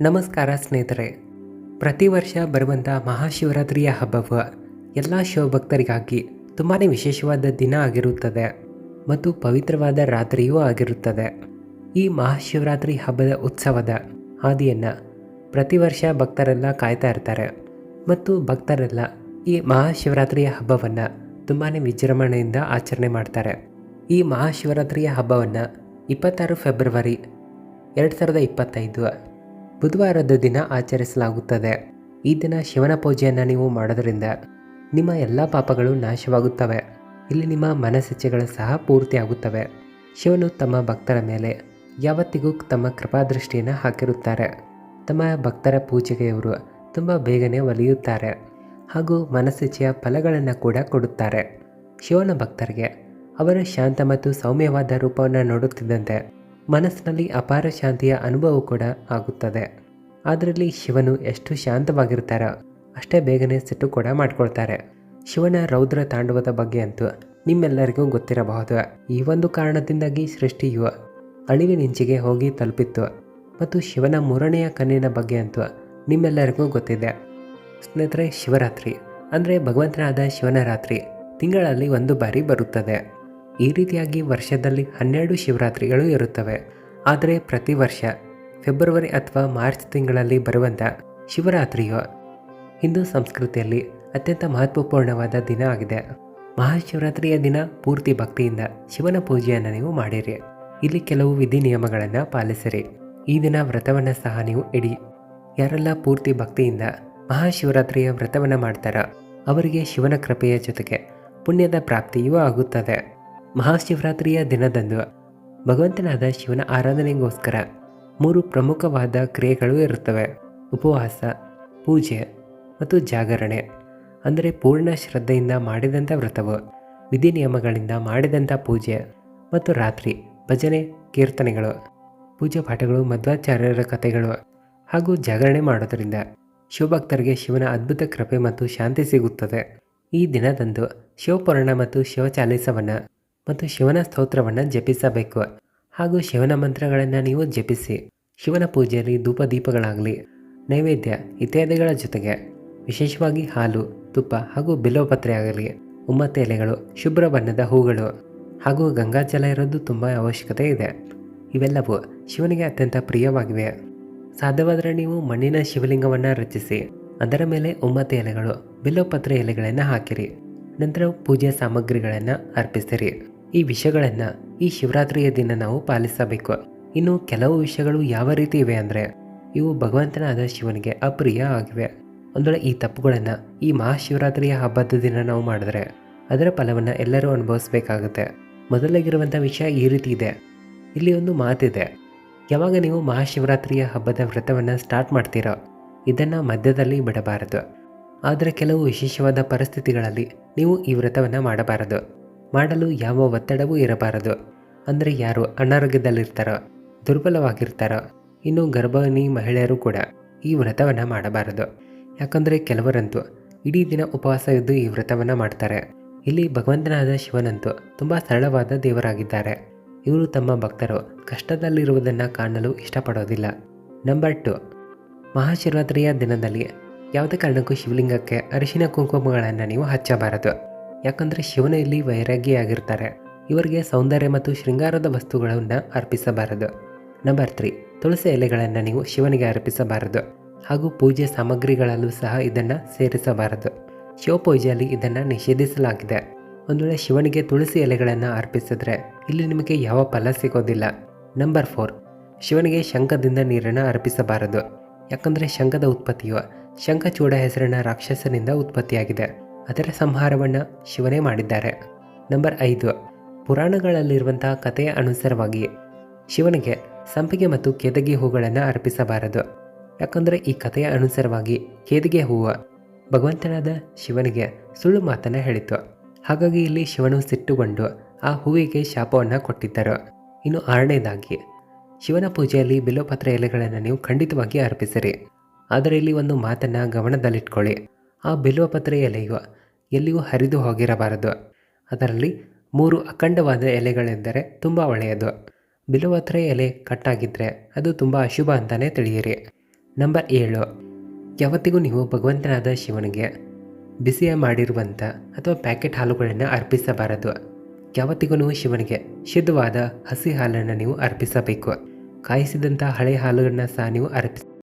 ನಮಸ್ಕಾರ ಸ್ನೇಹಿತರೆ. ಪ್ರತಿ ವರ್ಷ ಬರುವಂಥ ಮಹಾಶಿವರಾತ್ರಿಯ ಹಬ್ಬವು ಎಲ್ಲ ಶಿವಭಕ್ತರಿಗಾಗಿ ತುಂಬಾ ವಿಶೇಷವಾದ ದಿನ ಆಗಿರುತ್ತದೆ ಮತ್ತು ಪವಿತ್ರವಾದ ರಾತ್ರಿಯೂ ಆಗಿರುತ್ತದೆ. ಈ ಮಹಾಶಿವರಾತ್ರಿ ಹಬ್ಬದ ಉತ್ಸವದ ಹಾದಿಯನ್ನು ಪ್ರತಿ ವರ್ಷ ಭಕ್ತರೆಲ್ಲ ಕಾಯ್ತಾ ಇರ್ತಾರೆ ಮತ್ತು ಭಕ್ತರೆಲ್ಲ ಈ ಮಹಾಶಿವರಾತ್ರಿಯ ಹಬ್ಬವನ್ನು ತುಂಬಾ ವಿಜೃಂಭಣೆಯಿಂದ ಆಚರಣೆ ಮಾಡ್ತಾರೆ. ಈ ಮಹಾಶಿವರಾತ್ರಿಯ ಹಬ್ಬವನ್ನು 26 ಫೆಬ್ರವರಿ 2025 ಬುಧವಾರದ ದಿನ ಆಚರಿಸಲಾಗುತ್ತದೆ. ಈ ದಿನ ಶಿವನ ಪೂಜೆಯನ್ನು ನೀವು ಮಾಡೋದರಿಂದ ನಿಮ್ಮ ಎಲ್ಲ ಪಾಪಗಳು ನಾಶವಾಗುತ್ತವೆ. ಇಲ್ಲಿ ನಿಮ್ಮ ಮನಸ್ಸಿಚ್ಛೆಗಳು ಸಹ ಪೂರ್ತಿಯಾಗುತ್ತವೆ. ಶಿವನು ತಮ್ಮ ಭಕ್ತರ ಮೇಲೆ ಯಾವತ್ತಿಗೂ ತಮ್ಮ ಕೃಪಾದೃಷ್ಟಿಯನ್ನು ಹಾಕಿರುತ್ತಾರೆ. ತಮ್ಮ ಭಕ್ತರ ಪೂಜೆಗೆ ಇವರು ತುಂಬ ಬೇಗನೆ ಒಲಿಯುತ್ತಾರೆ ಹಾಗೂ ಮನಸ್ಸಿಚ್ಛೆಯ ಫಲಗಳನ್ನು ಕೂಡ ಕೊಡುತ್ತಾರೆ. ಶಿವನ ಭಕ್ತರಿಗೆ ಅವರ ಶಾಂತ ಮತ್ತು ಸೌಮ್ಯವಾದ ರೂಪವನ್ನು ನೋಡುತ್ತಿದ್ದಂತೆ ಮನಸ್ಸಿನಲ್ಲಿ ಅಪಾರ ಶಾಂತಿಯ ಅನುಭವ ಕೂಡ ಆಗುತ್ತದೆ. ಅದರಲ್ಲಿ ಶಿವನು ಎಷ್ಟು ಶಾಂತವಾಗಿರ್ತಾರೋ ಅಷ್ಟೇ ಬೇಗನೆ ಸಿಟ್ಟು ಕೂಡ ಮಾಡ್ಕೊಳ್ತಾರೆ. ಶಿವನ ರೌದ್ರ ತಾಂಡವದ ಬಗ್ಗೆ ಅಂತೂ ನಿಮ್ಮೆಲ್ಲರಿಗೂ ಗೊತ್ತಿರಬಹುದು. ಈ ಒಂದು ಕಾರಣದಿಂದಾಗಿ ಸೃಷ್ಟಿಯು ಅಳಿವಿನಿಂಚಿಗೆ ಹೋಗಿ ತಲುಪಿತ್ತು ಮತ್ತು ಶಿವನ ಮೂರನೆಯ ಕಣ್ಣಿನ ಬಗ್ಗೆ ಅಂತೂ ನಿಮ್ಮೆಲ್ಲರಿಗೂ ಗೊತ್ತಿದೆ. ಸ್ನೇಹಿತರೆ, ಶಿವರಾತ್ರಿ ಅಂದರೆ ಭಗವಂತನಾದ ಶಿವನ ರಾತ್ರಿ ತಿಂಗಳಲ್ಲಿ ಒಂದು ಬಾರಿ ಬರುತ್ತದೆ. ಈ ರೀತಿಯಾಗಿ ವರ್ಷದಲ್ಲಿ 12 ಶಿವರಾತ್ರಿಗಳು ಇರುತ್ತವೆ. ಆದರೆ ಪ್ರತಿ ವರ್ಷ ಫೆಬ್ರವರಿ ಅಥವಾ ಮಾರ್ಚ್ ತಿಂಗಳಲ್ಲಿ ಬರುವಂಥ ಶಿವರಾತ್ರಿಯು ಹಿಂದೂ ಸಂಸ್ಕೃತಿಯಲ್ಲಿ ಅತ್ಯಂತ ಮಹತ್ವಪೂರ್ಣವಾದ ದಿನ ಆಗಿದೆ. ಮಹಾಶಿವರಾತ್ರಿಯ ದಿನ ಪೂರ್ತಿ ಭಕ್ತಿಯಿಂದ ಶಿವನ ಪೂಜೆಯನ್ನು ನೀವು ಮಾಡಿರಿ. ಇಲ್ಲಿ ಕೆಲವು ವಿಧಿ ನಿಯಮಗಳನ್ನು ಪಾಲಿಸಿರಿ. ಈ ದಿನ ವ್ರತವನ್ನು ಸಹ ನೀವು ಇಡಿ. ಯಾರೆಲ್ಲ ಪೂರ್ತಿ ಭಕ್ತಿಯಿಂದ ಮಹಾಶಿವರಾತ್ರಿಯ ವ್ರತವನ್ನು ಮಾಡ್ತಾರೋ ಅವರಿಗೆ ಶಿವನ ಕೃಪೆಯ ಜೊತೆಗೆ ಪುಣ್ಯದ ಪ್ರಾಪ್ತಿಯೂ ಆಗುತ್ತದೆ. ಮಹಾಶಿವರಾತ್ರಿಯ ದಿನದಂದು ಭಗವಂತನಾದ ಶಿವನ ಆರಾಧನೆಗೋಸ್ಕರ 3 ಪ್ರಮುಖವಾದ ಕ್ರಿಯೆಗಳು ಇರುತ್ತವೆ: ಉಪವಾಸ, ಪೂಜೆ ಮತ್ತು ಜಾಗರಣೆ. ಅಂದರೆ ಪೂರ್ಣ ಶ್ರದ್ಧೆಯಿಂದ ಮಾಡಿದಂಥ ವ್ರತವು, ವಿಧಿ ನಿಯಮಗಳಿಂದ ಮಾಡಿದಂಥ ಪೂಜೆ ಮತ್ತು ರಾತ್ರಿ ಭಜನೆ, ಕೀರ್ತನೆಗಳು, ಪೂಜೆ ಪಾಠಗಳು, ಮಧ್ವಾಚಾರ್ಯರ ಕಥೆಗಳು ಹಾಗೂ ಜಾಗರಣೆ ಮಾಡೋದರಿಂದ ಶಿವಭಕ್ತರಿಗೆ ಶಿವನ ಅದ್ಭುತ ಕೃಪೆ ಮತ್ತು ಶಾಂತಿ ಸಿಗುತ್ತದೆ. ಈ ದಿನದಂದು ಶಿವಪುರಾಣ ಮತ್ತು ಶಿವಚಾಲಿಸವನ್ನು ಮತ್ತು ಶಿವನ ಸ್ತೋತ್ರವನ್ನು ಜಪಿಸಬೇಕು ಹಾಗೂ ಶಿವನ ಮಂತ್ರಗಳನ್ನು ನೀವು ಜಪಿಸಿ ಶಿವನ ಪೂಜೆಯಲ್ಲಿ ಧೂಪ ದೀಪಗಳಾಗಲಿ, ನೈವೇದ್ಯ ಇತ್ಯಾದಿಗಳ ಜೊತೆಗೆ ವಿಶೇಷವಾಗಿ ಹಾಲು, ತುಪ್ಪ ಹಾಗೂ ಬಿಲ್ವಪತ್ರೆ ಆಗಲಿ, ಉಮ್ಮತ್ತೆ ಎಲೆಗಳು, ಶುಭ್ರ ಬಣ್ಣದ ಹೂಗಳು ಹಾಗೂ ಗಂಗಾಜಲ ಇರೋದು ತುಂಬ ಅವಶ್ಯಕತೆ ಇದೆ. ಇವೆಲ್ಲವೂ ಶಿವನಿಗೆ ಅತ್ಯಂತ ಪ್ರಿಯವಾಗಿವೆ. ಸಾಧ್ಯವಾದರೆ ನೀವು ಮಣ್ಣಿನ ಶಿವಲಿಂಗವನ್ನು ರಚಿಸಿ ಅದರ ಮೇಲೆ ಉಮ್ಮತ್ತೆ ಎಲೆಗಳು, ಬಿಲ್ವಪತ್ರೆ ಎಲೆಗಳನ್ನು ಹಾಕಿರಿ. ನಂತರ ಪೂಜೆ ಸಾಮಗ್ರಿಗಳನ್ನು ಅರ್ಪಿಸಿರಿ. ಈ ವಿಷಯಗಳನ್ನು ಈ ಶಿವರಾತ್ರಿಯ ದಿನ ನಾವು ಪಾಲಿಸಬೇಕು. ಇನ್ನು ಕೆಲವು ವಿಷಯಗಳು ಯಾವ ರೀತಿ ಇವೆ ಅಂದರೆ ಇವು ಭಗವಂತನಾದ ಶಿವನಿಗೆ ಅಪ್ರಿಯ ಆಗಿವೆ. ಅಂದರೆ ಈ ತಪ್ಪುಗಳನ್ನು ಈ ಮಹಾಶಿವರಾತ್ರಿಯ ಹಬ್ಬದ ದಿನ ನಾವು ಮಾಡಿದ್ರೆ ಅದರ ಫಲವನ್ನು ಎಲ್ಲರೂ ಅನುಭವಿಸಬೇಕಾಗುತ್ತೆ. ಮೊದಲಾಗಿರುವಂಥ ವಿಷಯ ಈ ರೀತಿ ಇದೆ. ಇಲ್ಲಿ ಒಂದು ಮಾತಿದೆ: ಯಾವಾಗ ನೀವು ಮಹಾಶಿವರಾತ್ರಿಯ ಹಬ್ಬದ ವ್ರತವನ್ನು ಸ್ಟಾರ್ಟ್ ಮಾಡ್ತೀರೋ ಇದನ್ನು ಮಧ್ಯದಲ್ಲಿ ಬಿಡಬಾರದು. ಆದರೆ ಕೆಲವು ವಿಶೇಷವಾದ ಪರಿಸ್ಥಿತಿಗಳಲ್ಲಿ ನೀವು ಈ ವ್ರತವನ್ನು ಮಾಡಬಾರದು. ಮಾಡಲು ಯಾವ ಒತ್ತಡವೂ ಇರಬಾರದು. ಅಂದರೆ ಯಾರು ಅನಾರೋಗ್ಯದಲ್ಲಿರ್ತಾರೋ, ದುರ್ಬಲವಾಗಿರ್ತಾರೋ, ಇನ್ನು ಗರ್ಭಿಣಿ ಮಹಿಳೆಯರು ಕೂಡ ಈ ವ್ರತವನ್ನು ಮಾಡಬಾರದು. ಯಾಕಂದರೆ ಕೆಲವರಂತೂ ಇಡೀ ದಿನ ಉಪವಾಸ ಇದ್ದು ಈ ವ್ರತವನ್ನು ಮಾಡ್ತಾರೆ. ಇಲ್ಲಿ ಭಗವಂತನಾದ ಶಿವನಂತೂ ತುಂಬ ಸರಳವಾದ ದೇವರಾಗಿದ್ದಾರೆ. ಇವರು ತಮ್ಮ ಭಕ್ತರು ಕಷ್ಟದಲ್ಲಿರುವುದನ್ನು ಕಾಣಲು ಇಷ್ಟಪಡೋದಿಲ್ಲ. ನಂಬರ್ 2, ಮಹಾಶಿವರಾತ್ರಿಯ ದಿನದಲ್ಲಿ ಯಾವುದೇ ಕಾರಣಕ್ಕೂ ಶಿವಲಿಂಗಕ್ಕೆ ಅರಿಶಿನ ಕುಂಕುಮಗಳನ್ನು ನೀವು ಹಚ್ಚಬಾರದು. ಯಾಕಂದರೆ ಶಿವನ ಇಲ್ಲಿ ವೈರಾಗಿಯಾಗಿರ್ತಾರೆ. ಇವರಿಗೆ ಸೌಂದರ್ಯ ಮತ್ತು ಶೃಂಗಾರದ ವಸ್ತುಗಳನ್ನು ಅರ್ಪಿಸಬಾರದು. ನಂಬರ್ 3, ತುಳಸಿ ಎಲೆಗಳನ್ನು ನೀವು ಶಿವನಿಗೆ ಅರ್ಪಿಸಬಾರದು ಹಾಗೂ ಪೂಜೆ ಸಾಮಗ್ರಿಗಳಲ್ಲೂ ಸಹ ಇದನ್ನು ಸೇರಿಸಬಾರದು. ಶಿವಪೂಜೆಯಲ್ಲಿ ಇದನ್ನು ನಿಷೇಧಿಸಲಾಗಿದೆ. ಒಂದು ವೇಳೆ ಶಿವನಿಗೆ ತುಳಸಿ ಎಲೆಗಳನ್ನು ಅರ್ಪಿಸಿದ್ರೆ ಇಲ್ಲಿ ನಿಮಗೆ ಯಾವ ಫಲ ಸಿಗೋದಿಲ್ಲ. ನಂಬರ್ 4, ಶಿವನಿಗೆ ಶಂಖದಿಂದ ನೀರನ್ನು ಅರ್ಪಿಸಬಾರದು. ಯಾಕಂದರೆ ಶಂಖದ ಉತ್ಪತ್ತಿಯು ಶಂಖಚೂಡ ಹೆಸರಿನ ರಾಕ್ಷಸನಿಂದ ಉತ್ಪತ್ತಿಯಾಗಿದೆ. ಅದರ ಸಂಹಾರವನ್ನು ಶಿವನೇ ಮಾಡಿದ್ದಾರೆ. ನಂಬರ್ 5, ಪುರಾಣಗಳಲ್ಲಿರುವಂತಹ ಕಥೆಯ ಅನುಸಾರವಾಗಿ ಶಿವನಿಗೆ ಸಂಪಿಗೆ ಮತ್ತು ಕೇದಗಿ ಹೂಗಳನ್ನು ಅರ್ಪಿಸಬಾರದು. ಯಾಕಂದರೆ ಈ ಕಥೆಯ ಅನುಸಾರವಾಗಿ ಕೇದಿಗೆ ಹೂವು ಭಗವಂತನಾದ ಶಿವನಿಗೆ ಸುಳ್ಳು ಮಾತನ್ನು ಹೇಳಿತು. ಹಾಗಾಗಿ ಇಲ್ಲಿ ಶಿವನು ಸಿಟ್ಟುಗೊಂಡು ಆ ಹೂವಿಗೆ ಶಾಪವನ್ನು ಕೊಟ್ಟಿದ್ದರು. ಇನ್ನು 6ನೇದಾಗಿ, ಶಿವನ ಪೂಜೆಯಲ್ಲಿ ಬಿಲ್ವಪತ್ರೆ ಎಲೆಗಳನ್ನು ನೀವು ಖಂಡಿತವಾಗಿ ಅರ್ಪಿಸಿರಿ. ಆದರೆ ಇಲ್ಲಿ ಒಂದು ಮಾತನ್ನು ಗಮನದಲ್ಲಿಟ್ಕೊಳ್ಳಿ: ಆ ಬಿಲ್ವಪತ್ರೆ ಎಲೆಯು ಎಲ್ಲಿಯೂ ಹರಿದು ಹೋಗಿರಬಾರದು. ಅದರಲ್ಲಿ 3 ಅಖಂಡವಾದ ಎಲೆಗಳೆಂದರೆ ತುಂಬ ಒಳ್ಳೆಯದು. ಬಿಲ್ವಪತ್ರೆ ಎಲೆ ಕಟ್ಟಾಗಿದ್ದರೆ ಅದು ತುಂಬ ಅಶುಭ ಅಂತಲೇ ತಿಳಿಯಿರಿ. ನಂಬರ್ 7, ಯಾವತ್ತಿಗೂ ನೀವು ಭಗವಂತನಾದ ಶಿವನಿಗೆ ಬಿಸಿಯ ಮಾಡಿರುವಂಥ ಅಥವಾ ಪ್ಯಾಕೆಟ್ ಹಾಲುಗಳನ್ನು ಅರ್ಪಿಸಬಾರದು. ಯಾವತ್ತಿಗೂ ನೀವು ಶಿವನಿಗೆ ಶುದ್ಧವಾದ ಹಸಿ ಹಾಲನ್ನು ನೀವು ಅರ್ಪಿಸಬೇಕು. ಕಾಯಿಸಿದಂಥ ಹಳೆ ಹಾಲನ್ನು ಸಹ ನೀವು